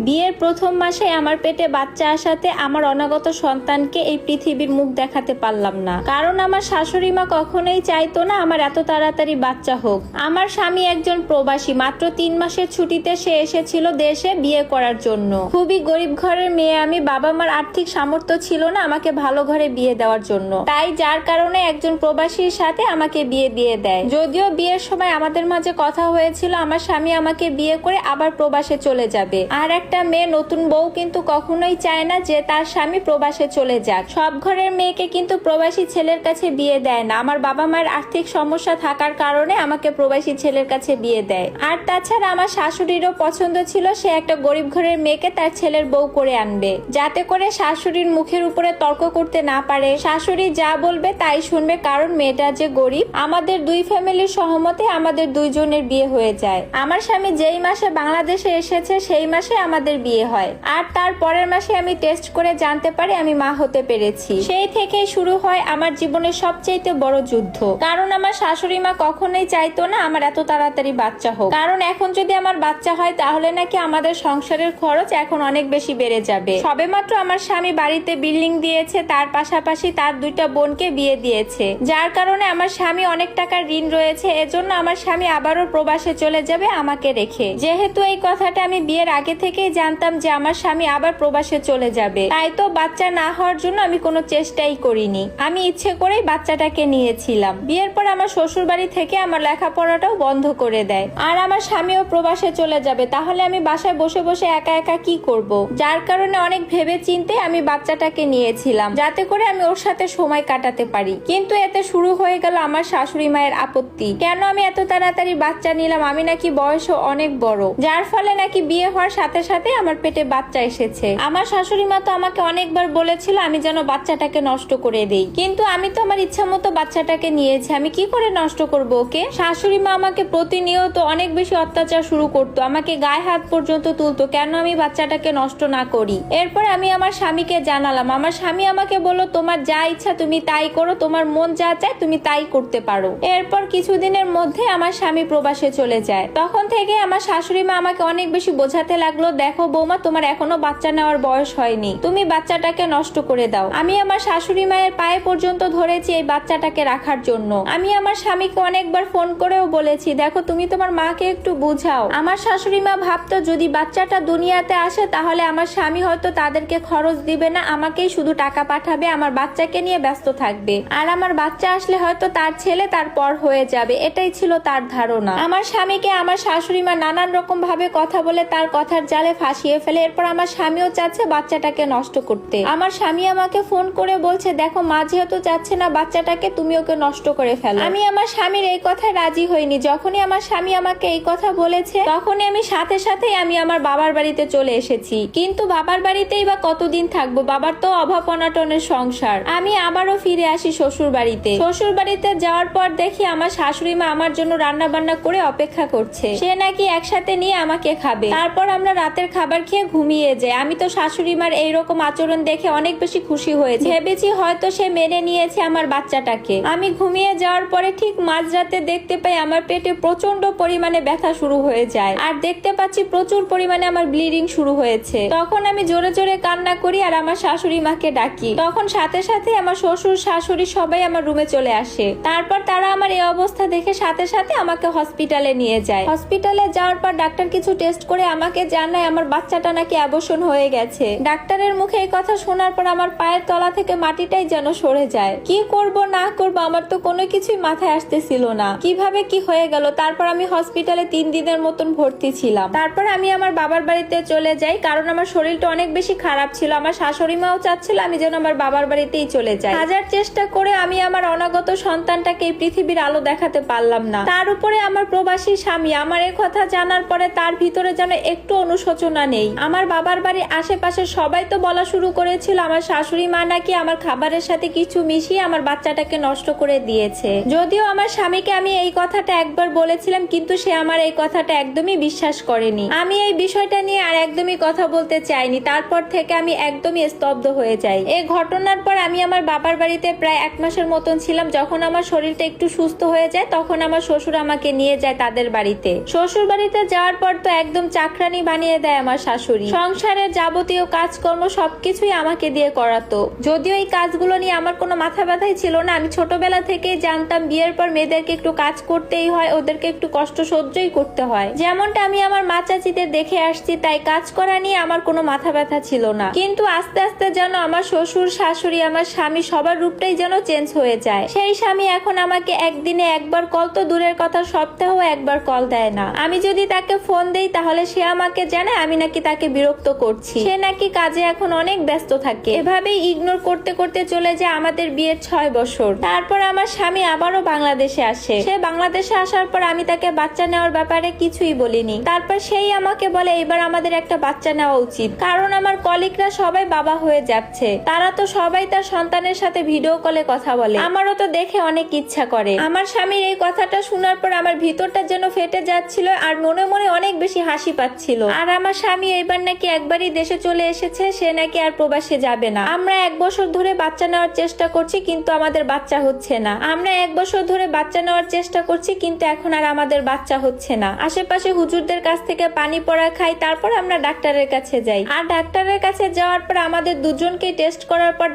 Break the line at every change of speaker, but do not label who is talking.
বিয়ের প্রথম মাসে আমার পেটে বাচ্চা আসাতে আমার অনাগত সন্তানকে এই পৃথিবীর মুখ দেখাতে পারলাম না, কারণ আমার শাশুড়ি মা কখনোই চাইতো না আমার এত তাড়াতাড়ি বাচ্চা হোক। আমার স্বামী একজন প্রবাসী, মাত্র 3 মাসের ছুটিতে সে এসেছিল দেশে বিয়ে করার জন্য। খুবই গরিব ঘরের মেয়ে আমি, বাবা মার আর্থিক সামর্থ্য ছিল না আমাকে ভালো ঘরে বিয়ে দেওয়ার জন্য, তাই যার কারণে একজন প্রবাসীর সাথে আমাকে বিয়ে দিয়ে দেয়। যদিও বিয়ের সময় আমাদের মাঝে কথা হয়েছিল আমার স্বামী আমাকে বিয়ে করে আবার প্রবাসে চলে যাবে। আর একটা মেয়ে নতুন বউ কিন্তু কখনোই চায় না যে তার স্বামী প্রবাসে চলে যাক। সব ঘরের মেয়েকে কিন্তু প্রবাসী ছেলের কাছে বিয়ে দেয় না। আমার বাবা মায়ের আর্থিক সমস্যা থাকার কারণে আমাকে প্রবাসী ছেলের কাছে বিয়ে দেয়। আর তাছাড়া আমার শাশুড়িরও পছন্দ ছিল সে একটা গরিব ঘরের মেয়েকে তার ছেলের বউ করে আনবে, যাতে করে শাশুড়ির মুখের উপরে তর্ক করতে না পারে। শাশুড়ি যা বলবে তাই শুনবে, কারণ মেয়েটা যে গরিব। আমাদের দুই ফ্যামিলির সহমতে আমাদের দুইজনের বিয়ে হয়ে যায়। আমার স্বামী যেই মাসে বাংলাদেশে এসেছে সেই মাসে আমাদের বিয়ে হয়, আর তার পরের মাসে আমি টেস্ট করে জানতে পারি আমি মা হতে পেরেছি। সেই থেকেই শুরু হয় আমার জীবনের সবচেয়ে বড় যুদ্ধ, কারণ আমার শাশুড়ি মা কখনোই চাইতো না আমার এত তাড়াতাড়ি বাচ্চা হোক, কারণ এখন যদি আমার বাচ্চা হয় তাহলে নাকি আমাদের সংসারের খরচ এখন অনেক বেশি বেড়ে যাবে। সবেমাত্র আমার স্বামী বাড়িতে বিল্ডিং দিয়েছে, তার পাশাপাশি তার 2টা বোনকে বিয়ে দিয়েছে, যার কারণে আমার স্বামী অনেক টাকার ঋণ রয়েছে। এজন্য আমার স্বামী আবারও প্রবাসে চলে যাবে আমাকে রেখে। যেহেতু এই কথাটা আমি বিয়ের আগে থেকেই জানতাম যে আমার স্বামী আবার প্রবাসে চলে যাবে, তাই তো বাচ্চা না হওয়ার জন্য আমি কোনো চেষ্টাই করিনি। আমি ইচ্ছে করেই বাচ্চাটাকে নিয়েছিলাম। বিয়ের পর আমার শ্বশুর বাড়ি থেকে আমার লেখাপড়াটাও বন্ধ করে দেয়, আর আমার স্বামীও প্রবাসে চলে যাবে। তাহলে আমি বাসায় বসে বসে একা একা কি করব? যার কারণে অনেক ভেবে চিন্তে আমি বাচ্চাটাকে নিয়েছিলাম, যাতে করে আমি ওর সাথে সময় কাটাতে পারি। কিন্তু এতে শুরু হয়ে গেল আমার শাশুড়ি মায়ের আপত্তি। কেন আমি এত তাড়াতাড়ি বাচ্চা নিলাম? আমি নাকি বয়সও অনেক বড়, যার ফলে নাকি বিয়ে হওয়ার সাথে সাথে আমার পেটে বাচ্চা এসেছে। আমার শাশুড়ি মা তো আমাকে অনেকবার বলেছিল আমি যেন বাচ্চাটাকে নষ্ট করে দেই, কিন্তু আমি তো আমার ইচ্ছা মতো বাচ্চাটাকে নিয়েছি, আমি কি করে নষ্ট করব ওকে? শাশুড়ি মা আমাকে প্রতিনিয়ত অনেক বেশি অত্যাচার শুরু করতো, আমাকে গায়ে হাত পর্যন্ত তুলতো কেন আমি বাচ্চাটাকে নষ্ট না করি। এরপর আমি আমার স্বামীকে জানালাম। আমার স্বামী আমাকে বলল তোমার যা ইচ্ছা তুমি তাই করো, তোমার মন যা চায় তুমি তাই করতে পারো। এরপর কিছুদিনের মধ্যে আমার স্বামী প্রবাসে চলে যায়। তখন থেকে আমার শাশুড়ি মা আমাকে অনেক বেশি বোঝাতে লাগলো, দেখো বৌমা তোমার এখনো বাচ্চা নেওয়ার বয়স হয়নি, তুমি বাচ্চাটাকে নষ্ট করে দাও। আমি আমার শাশুড়ি মায়ের পায়ে পর্যন্ত ধরেছি এই বাচ্চাটাকে রাখার জন্য। আমি আমার স্বামীকে অনেকবার ফোন করেও বলেছি দেখো তুমি তোমার মাকে একটু বুঝাও। আমার শাশুড়ি মা ভাবতো যদি বাচ্চাটা দুনিয়াতে আসে তাহলে আমার স্বামী হয়তো তাদেরকে খরচ দিবে না, আমাকেই শুধু টাকা পাঠাবে, আমার বাচ্চাকে নিয়ে ব্যস্ত থাকবে, আর আমার বাচ্চা আসলে হয়তো তার ছেলে তার পর হয়ে যাবে, এটাই ছিল তার ধারণা। আমার স্বামীকে আমার শাশুড়ি মা নানান রকম ভাবে কথা বলে তার কথার জালে ফাঁসিয়ে ফেলে। এরপর আমার স্বামীও চাচ্ছে বাচ্চাটাকে নষ্ট করতে। আমার স্বামী আমাকে ফোন করে বলছে দেখো মা যেহেতু চাচ্ছে না বাচ্চাটাকে, তুমি ওকে নষ্ট করে ফেলো। আমি আমার স্বামীর এই কথায় রাজি হইনি। যখনই আমার স্বামী আমাকে এই কথা বলেছে তখনই আমি সাথে সাথেই আমি আমার বাবার বাড়িতে চলে এসেছি। কিন্তু বাবার বাড়িতেই বা কতদিন থাকবো, বাবার তো অভাব অনাটনের সংসার। আমি আবারও ফিরে আসি শ্বশুর বাড়িতে। শ্বশুর বাড়িতে যাওয়ার পর দেখি আমার শাশুড়ি মা আমার জন্য রান্না বান্না করে অপেক্ষা করছে, সে নাকি একসাথে নিয়ে আমাকে খাবে। তারপর আমরা রাতের খাবার খেয়ে ঘুমিয়ে যাই। আমি তো শাশুড়ি মার এইরকম আচরণ দেখে অনেক বেশি খুশি হয়েছি, ভেবেছি হয়তো সে মেনে নিয়েছে আমার বাচ্চাটাকে। আমি ঘুমিয়ে যাওয়ার পরে ঠিক মাঝরাতে দেখতে পাই আমার পেটে প্রচন্ড পরিমাণে ব্যথা শুরু হয়ে যায়, আর দেখতে পাচ্ছি প্রচুর পরিমাণে আমার ব্লিডিং শুরু হয়েছে। তখন আমি জোরে জোরে কান্না করি আর আমার শাশুড়ি মাকে ডাকি। তখন সাথে সাথে আমার শ্বশুর শাশুড়ি সবাই আমার রুমে চলে আসে। তারপর তারা আমার এই অবস্থা দেখে সাথে সাথে আমাকে হসপিটালে নিয়ে যায়। হসপিটালে যাওয়ার পর ডাক্তার কিছু টেস্ট করে আমাকে জানায় আমার বাচ্চাটা নাকি অ্যাবর্শন হয়ে গেছে। ডাক্তারের মুখে এই কথা শোনার পর আমার পায়ের তলা থেকে মাটিটাই যেন সরে যায়। কি করব না করব আমার তো কোনো কিছুই মাথায় আসতেছিল না, কিভাবে কি হয়ে গেল। তারপর আমি হসপিটালে 3 দিনের মতন ভর্তি ছিলাম। তারপর আমি আমার বাবার বাড়িতে চলে যাই, কারণ আমার শরীরটা অনেক বেশি খারাপ ছিল। আমার শাশুড়ি মাও চাচ্ছিল আমি যেন আমার বাবার বাড়িতেই চলে যাই। হাজার চেষ্টা করে আমি আমার অনাগত সন্তানটাকে এই পৃথিবীর আলো দেখাতে পারলাম না। তার উপরে আমার প্রবাসী স্বামী আমার এই কথা জানার পরে তার ভিতরে যেন একটু অনুশোচনা নেই। আমার বাবার বাড়ির আশেপাশে সবাই তো বলা শুরু করেছিল আমার শাশুড়ি মা নাকি আমার খাবারের সাথে কিছু মিশিয়ে আমার বাচ্চাটাকে নষ্ট করে দিয়েছে। যদিও আমার স্বামীকে আমি এই কথাটা একবার বলেছিলাম, কিন্তু সে আমার এই কথাটা একদমই বিশ্বাস করেনি। আমি এই বিষয়টা নিয়ে আর একদমই কথা বলতে চাইনি। তারপর থেকে আমি একদমই স্তব্ধ হয়ে যাই। এই ঘটনার পর আমি আমার বাবার বাড়িতে প্রায় 1 মাসের মতন ছিলাম। যখন আমার শরীরটা একটু সুস্থ হয়ে যায় তখন আমার শ্বশুর আমাকে নিয়ে যায় তাদের বাড়িতে। শ্বশুর বাড়িতে যাওয়ার পর তো একদম চাকরানি বানিয়ে দেয় দেয় আমার শাশুড়ি। সংসারের যাবতীয় কাজকর্ম সবকিছুই আমাকে দিয়ে করাতো। যদিও এই কাজগুলো নিয়ে আমার কোনো মাথা ব্যথাই ছিল না, আমি ছোটবেলা থেকেই জানতাম বিয়ের পর মেয়েদেরকে একটু কাজ করতেই হয়, ওদেরকে একটু কষ্ট সহ্যই করতে হয়। যেমনটা আমি আমার মা চাচিদের দেখে আসছি, তাই কাজ করা নিয়ে আমার কোনো মাথা ব্যথা ছিল না। কিন্তু আস্তে আস্তে যেন আমার শ্বশুর শাশুড়ি আমার স্বামী সবার রূপটাই যেন চেঞ্জ হয়ে যায়। সেই স্বামী এখন আমাকে একদিনে একবার কল তো দূরের কথা, সপ্তাহে একবার কল দেয় না। আমি যদি তাকে ফোন দেই তাহলে সে আমাকে জানায় আমি নাকি তাকে বিরক্ত করছি, সে নাকি কাজে এখন অনেক ব্যস্ত থাকে। এভাবেই ইগনোর করতে করতে চলে যায় আমাদের বিয়ের 6 বছর। তারপর আমার স্বামী আবারও বাংলাদেশে আসে। সে বাংলাদেশে আসার পর আমি তাকে বাচ্চা নেওয়ার ব্যাপারে কিছুই বলিনি। তারপর সেই আমাকে বলে এবার আমাদের একটা বাচ্চা নেওয়া উচিত, কারণ আমার কলিগরা সবাই বাবা হয়ে যাচ্ছে। তারা তো সবাই তার সন্তানের সাথে ভিডিও কলে কথা বলে, আমারও তো দেখে অনেক ইচ্ছা করে। আমার স্বামীর এই কথাটা শোনার পর আমার ভিতরটা যেন ফেটে যাচ্ছিল আর মনে মনে অনেক বেশি হাসি পাচ্ছিল। আর আমার স্বামী এবার নাকি একবারই দেশে চলে এসেছে, সে নাকি আর প্রবাসে যাবে না। আমরা 1 বছর ধরে বাচ্চা নেওয়ার চেষ্টা করছি কিন্তু আমাদের বাচ্চা হচ্ছে না। আমরা 1 বছর ধরে বাচ্চা নেওয়ার চেষ্টা করছি কিন্তু এখন আর আমাদের বাচ্চা হচ্ছে না। আশেপাশে হুজুরদের কাছ থেকে পানি পড়া খাই, তারপর আমরা ডাক্তারের কাছে যাই। আর ডাক্তারের কাছে যাওয়ার পর আমাদের দুজনকে টেস্ট করার পর